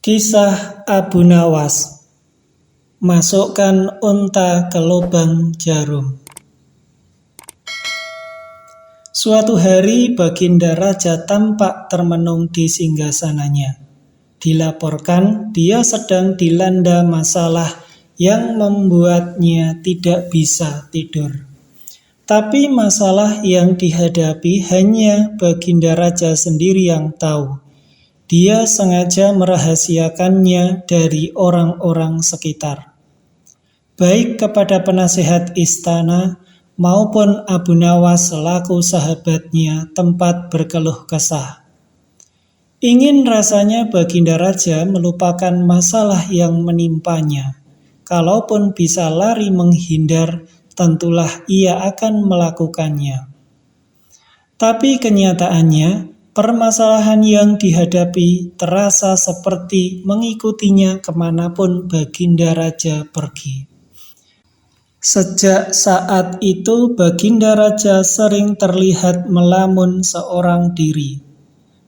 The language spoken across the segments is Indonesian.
Kisah Abu Nawas. Masukkan unta ke lubang jarum. Suatu hari Baginda Raja tampak termenung di singgasananya. Dilaporkan dia sedang dilanda masalah yang membuatnya tidak bisa tidur. Tapi masalah yang dihadapi hanya Baginda Raja sendiri yang tahu. Dia sengaja merahasiakannya dari orang-orang sekitar, baik kepada penasehat istana maupun Abu Nawas selaku sahabatnya tempat berkeluh kesah. Ingin rasanya Baginda Raja melupakan masalah yang menimpanya. Kalaupun bisa lari menghindar, tentulah ia akan melakukannya. Tapi kenyataannya, permasalahan yang dihadapi terasa seperti mengikutinya kemanapun Baginda Raja pergi. Sejak saat itu Baginda Raja sering terlihat melamun seorang diri.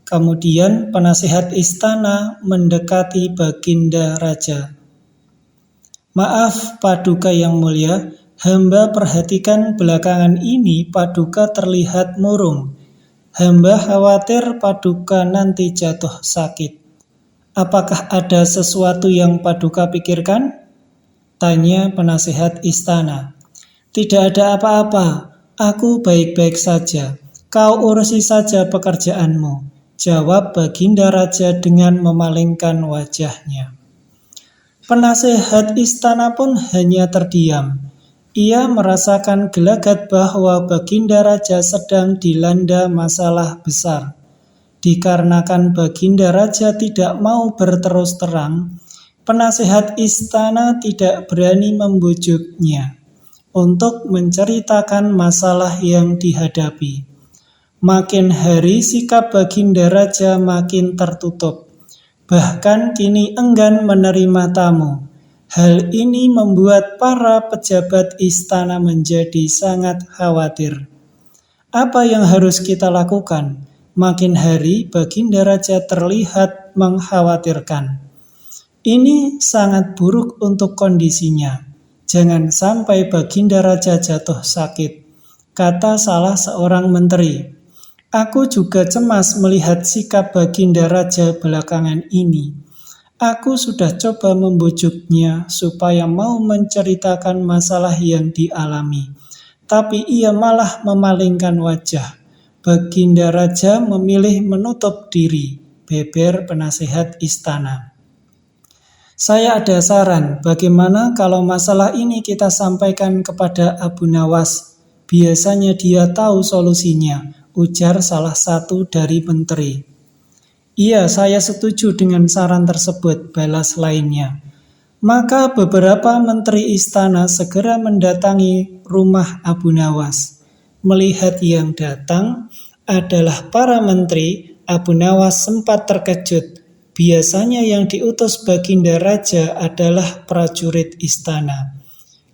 Kemudian penasehat istana mendekati Baginda Raja. "Maaf Paduka yang mulia, hamba perhatikan belakangan ini Paduka terlihat murung. Hamba khawatir Paduka nanti jatuh sakit. Apakah ada sesuatu yang Paduka pikirkan?" tanya penasehat istana. "Tidak ada apa-apa, aku baik-baik saja. Kau urusi saja pekerjaanmu," jawab Baginda Raja dengan memalingkan wajahnya. Penasehat istana pun hanya terdiam. Ia merasakan gelagat bahwa Baginda Raja sedang dilanda masalah besar. Dikarenakan Baginda Raja tidak mau berterus terang, penasehat istana tidak berani membujuknya untuk menceritakan masalah yang dihadapi. Makin hari sikap Baginda Raja makin tertutup, bahkan kini enggan menerima tamu. Hal ini membuat para pejabat istana menjadi sangat khawatir. Apa yang harus kita lakukan? Makin hari Baginda Raja terlihat mengkhawatirkan. Ini sangat buruk untuk kondisinya. Jangan sampai Baginda Raja jatuh sakit, kata salah seorang menteri. Aku juga cemas melihat sikap Baginda Raja belakangan ini. Aku sudah coba membujuknya supaya mau menceritakan masalah yang dialami. Tapi ia malah memalingkan wajah. Baginda Raja memilih menutup diri, beber penasehat istana. Saya ada saran, bagaimana kalau masalah ini kita sampaikan kepada Abu Nawas? Biasanya dia tahu solusinya, ujar salah satu dari menteri. "Iya, saya setuju dengan saran tersebut," balas lainnya. Maka beberapa menteri istana segera mendatangi rumah Abu Nawas. Melihat yang datang adalah para menteri, Abu Nawas sempat terkejut. Biasanya yang diutus Baginda Raja adalah prajurit istana.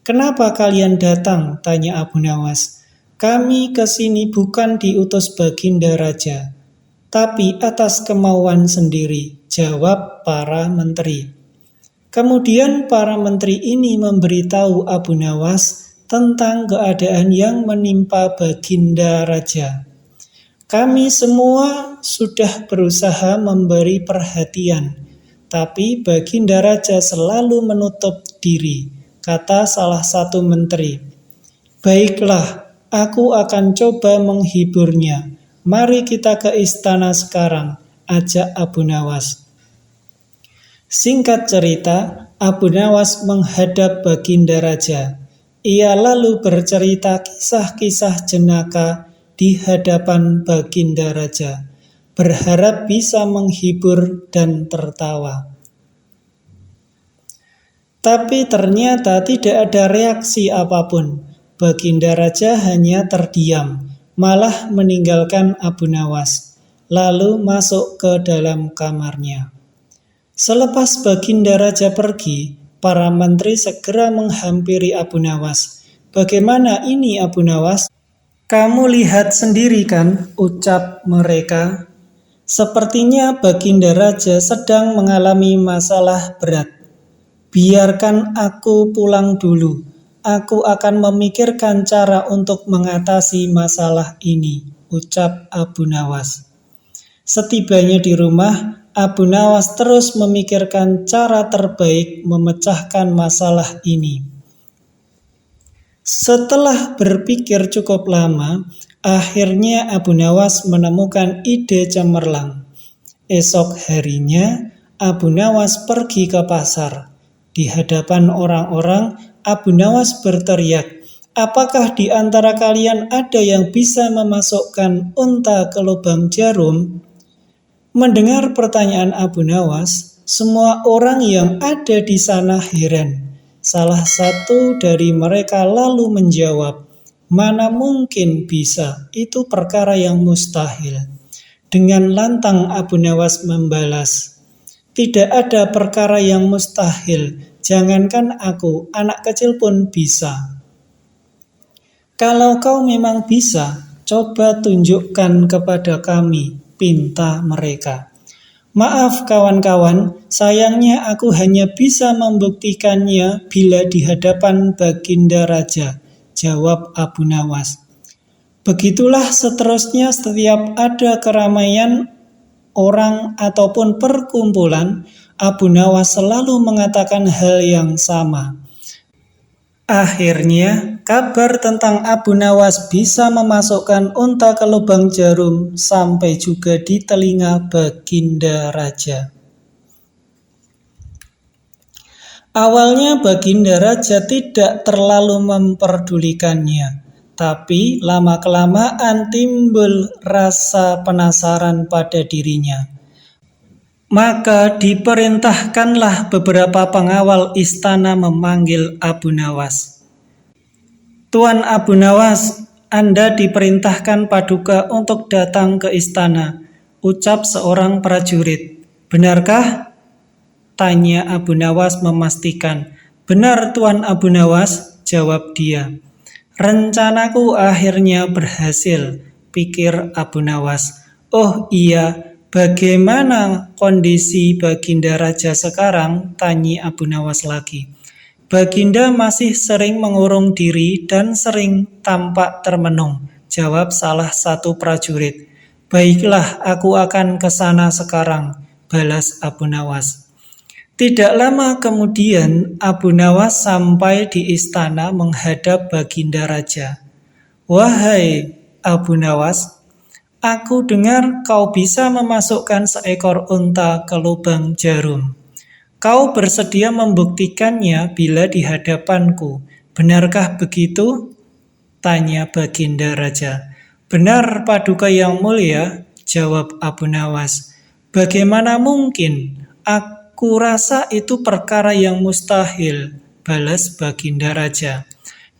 "Kenapa kalian datang?" tanya Abu Nawas. "Kami ke sini bukan diutus Baginda Raja, tapi atas kemauan sendiri," jawab para menteri. Kemudian para menteri ini memberitahu Abu Nawas tentang keadaan yang menimpa Baginda Raja. "Kami semua sudah berusaha memberi perhatian, tapi Baginda Raja selalu menutup diri," kata salah satu menteri. "Baiklah, aku akan coba menghiburnya. Mari kita ke istana sekarang," ajak Abu Nawas. Singkat cerita, Abu Nawas menghadap Baginda Raja. Ia lalu bercerita kisah-kisah jenaka di hadapan Baginda Raja, berharap bisa menghibur dan tertawa. Tapi ternyata tidak ada reaksi apapun. Baginda Raja hanya terdiam, malah meninggalkan Abu Nawas, lalu masuk ke dalam kamarnya. Selepas Baginda Raja pergi, para menteri segera menghampiri Abu Nawas. "Bagaimana ini Abu Nawas? Kamu lihat sendiri kan?" ucap mereka. Sepertinya Baginda Raja sedang mengalami masalah berat. Biarkan aku pulang dulu. Aku akan memikirkan cara untuk mengatasi masalah ini, ucap Abu Nawas. Setibanya di rumah, Abu Nawas terus memikirkan cara terbaik memecahkan masalah ini. Setelah berpikir cukup lama, akhirnya Abu Nawas menemukan ide cemerlang. Esok harinya, Abu Nawas pergi ke pasar. Di hadapan orang-orang, Abu Nawas berteriak, "Apakah di antara kalian ada yang bisa memasukkan unta ke lubang jarum?" Mendengar pertanyaan Abu Nawas, semua orang yang ada di sana heran. Salah satu dari mereka lalu menjawab, "Mana mungkin bisa, itu perkara yang mustahil." Dengan lantang Abu Nawas membalas, "Tidak ada perkara yang mustahil, jangankan aku, anak kecil pun bisa." "Kalau kau memang bisa, coba tunjukkan kepada kami," pinta mereka. "Maaf kawan-kawan, sayangnya aku hanya bisa membuktikannya bila di hadapan Baginda Raja," jawab Abu Nawas. Begitulah seterusnya setiap ada keramaian orang ataupun perkumpulan, Abu Nawas selalu mengatakan hal yang sama. Akhirnya, kabar tentang Abu Nawas bisa memasukkan unta ke lubang jarum sampai juga di telinga Baginda Raja. Awalnya Baginda Raja tidak terlalu memperdulikannya, tapi lama-kelamaan timbul rasa penasaran pada dirinya. Maka diperintahkanlah beberapa pengawal istana memanggil Abu Nawas. "Tuan Abu Nawas, Anda diperintahkan Paduka untuk datang ke istana," ucap seorang prajurit. "Benarkah?" tanya Abu Nawas memastikan. "Benar Tuan Abu Nawas," jawab dia. "Rencanaku akhirnya berhasil," pikir Abu Nawas. "Oh iya, bagaimana kondisi Baginda Raja sekarang?" tanya Abu Nawas lagi. "Baginda masih sering mengurung diri dan sering tampak termenung," jawab salah satu prajurit. "Baiklah, aku akan ke sana sekarang," balas Abu Nawas. Tidak lama kemudian, Abu Nawas sampai di istana menghadap Baginda Raja. "Wahai Abu Nawas, aku dengar kau bisa memasukkan seekor unta ke lubang jarum. Kau bersedia membuktikannya bila di hadapanku. Benarkah begitu?" tanya Baginda Raja. "Benar Paduka yang mulia," jawab Abu Nawas. "Bagaimana mungkin? Aku rasa itu perkara yang mustahil," balas Baginda Raja.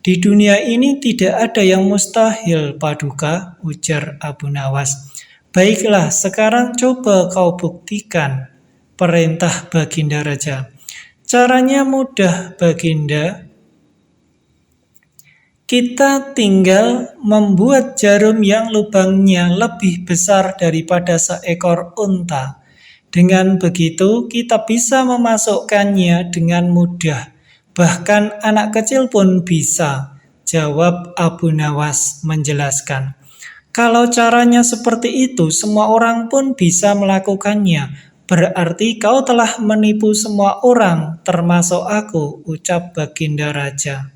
"Di dunia ini tidak ada yang mustahil, Paduka," ujar Abu Nawas. "Baiklah, sekarang coba kau buktikan," perintah Baginda Raja. "Caranya mudah, Baginda. Kita tinggal membuat jarum yang lubangnya lebih besar daripada seekor unta. Dengan begitu, kita bisa memasukkannya dengan mudah. Bahkan anak kecil pun bisa," jawab Abu Nawas menjelaskan. "Kalau caranya seperti itu, semua orang pun bisa melakukannya. Berarti kau telah menipu semua orang, termasuk aku," ucap Baginda Raja.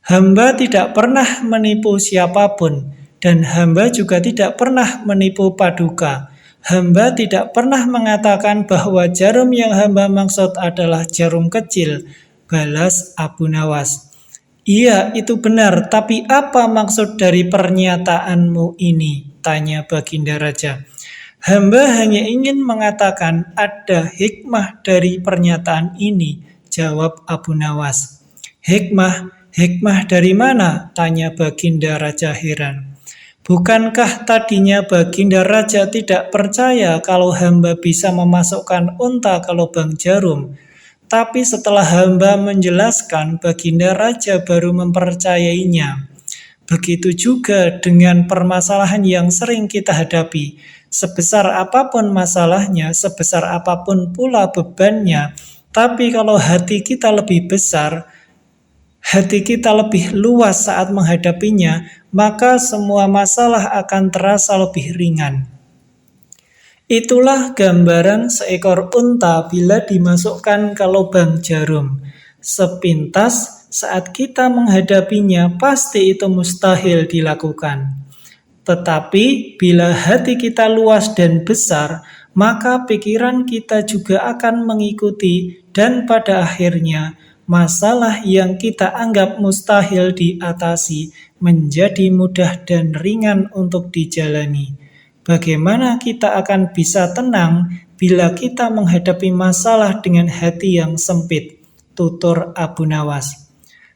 "Hamba tidak pernah menipu siapapun, dan hamba juga tidak pernah menipu Paduka. Hamba tidak pernah mengatakan bahwa jarum yang hamba maksud adalah jarum kecil," balas Abu Nawas. "Iya, itu benar, tapi apa maksud dari pernyataanmu ini?" tanya Baginda Raja. "Hamba hanya ingin mengatakan ada hikmah dari pernyataan ini," jawab Abu Nawas. "Hikmah? Hikmah dari mana?" tanya Baginda Raja heran. "Bukankah tadinya Baginda Raja tidak percaya kalau hamba bisa memasukkan unta ke lubang jarum? Tapi setelah hamba menjelaskan, Baginda Raja baru mempercayainya. Begitu juga dengan permasalahan yang sering kita hadapi. Sebesar apapun masalahnya, sebesar apapun pula bebannya, tapi kalau hati kita lebih besar, hati kita lebih luas saat menghadapinya, maka semua masalah akan terasa lebih ringan. Itulah gambaran seekor unta bila dimasukkan ke lubang jarum. Sepintas saat kita menghadapinya, pasti itu mustahil dilakukan. Tetapi bila hati kita luas dan besar, maka pikiran kita juga akan mengikuti, dan pada akhirnya masalah yang kita anggap mustahil diatasi menjadi mudah dan ringan untuk dijalani. Bagaimana kita akan bisa tenang bila kita menghadapi masalah dengan hati yang sempit? Tutur Abu Nawas.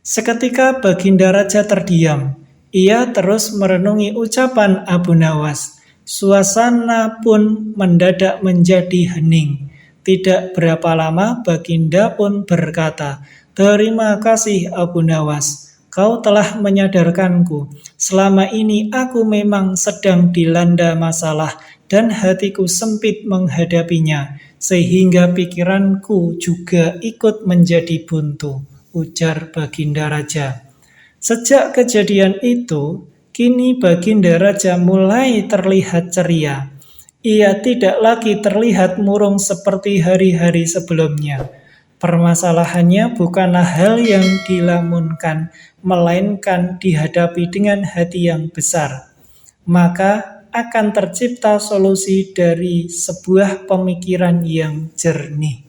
Seketika Baginda Raja terdiam. Ia terus merenungi ucapan Abu Nawas. Suasana pun mendadak menjadi hening. Tidak berapa lama Baginda pun berkata, "Terima kasih Abu Nawas. Kau telah menyadarkanku. Selama ini aku memang sedang dilanda masalah dan hatiku sempit menghadapinya, sehingga pikiranku juga ikut menjadi buntu," ujar Baginda Raja. Sejak kejadian itu, kini Baginda Raja mulai terlihat ceria. Ia tidak lagi terlihat murung seperti hari-hari sebelumnya. Permasalahannya bukanlah hal yang dilamunkan, melainkan dihadapi dengan hati yang besar. Maka akan tercipta solusi dari sebuah pemikiran yang jernih.